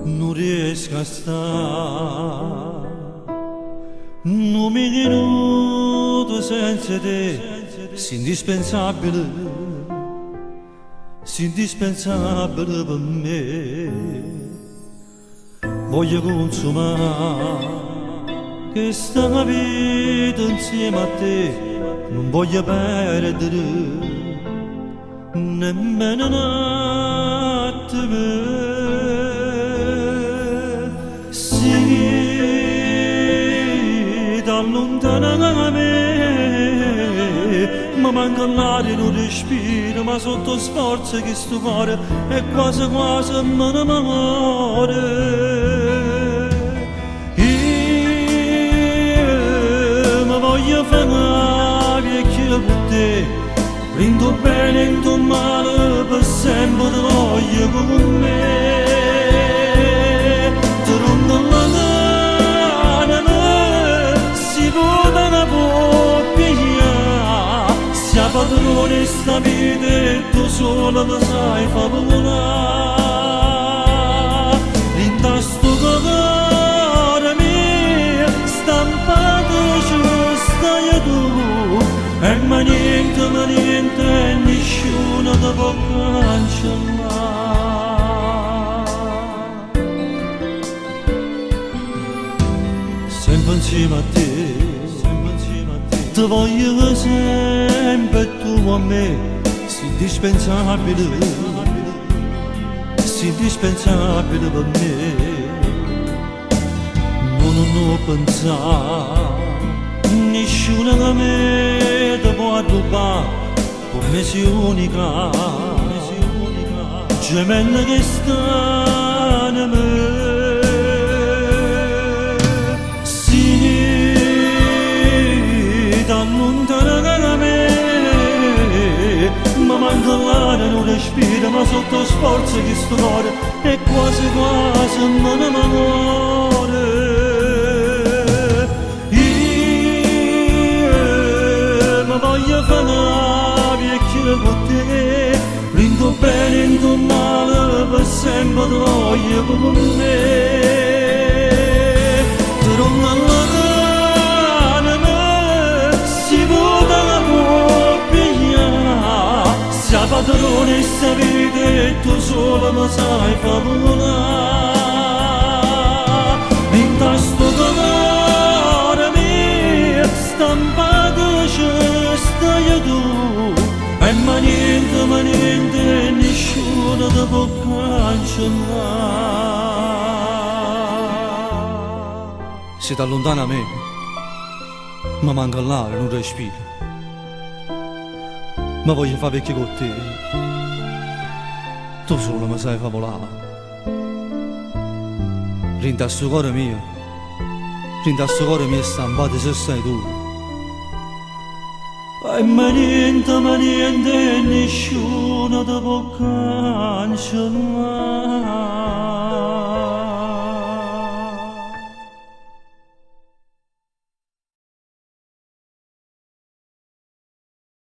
Non riesco a stare un minuto senza te, sei indispensabile, sei indispensabile per me. Voglio consumare questa vita insieme a te, non voglio perdere nemmeno un attimo. Lontana da me, ma manca l'aria, non respiro, ma sotto sforzo che sto cuore è quasi quasi me ne muore. Io mi voglio fare vecchio per te, rindo bene, rindo male, per sempre ti voglio con me. Ti rondo la padrone sta vita e tu solo lo sai fa volare. In sto cuore mio stampato ci stai tu, e ma niente, nessuno ti può cancellare. Sempre insieme a te, ti voglio sempre tu a me, sei indispensabile, sei indispensabile per me. Non pensare, nessuno da me ti può rubare, come sei unica, gemella che sta in me. Lontana da me, ma manca l'aria, non respiro, ma sotto sforzo che sto cuore è quasi quasi me ne muore. Io mi voglio fare vecchio con te, rindo bene, rindo male, per sempre ti voglio con me. Ti rondo la padrone sta vita e tu solo lo sai fa volare. In sto cuore mio stampato ci stai tu, e ma niente, nessuno ti può cancellare. Se ti allontana a me, ma manca l'aria, non respiro, ma voglio fare vecchio con te, tu solo mi sai fa volare. Rinda sto cuore mio stampato se sei tu, e ma niente, nessuno ti può cancellare.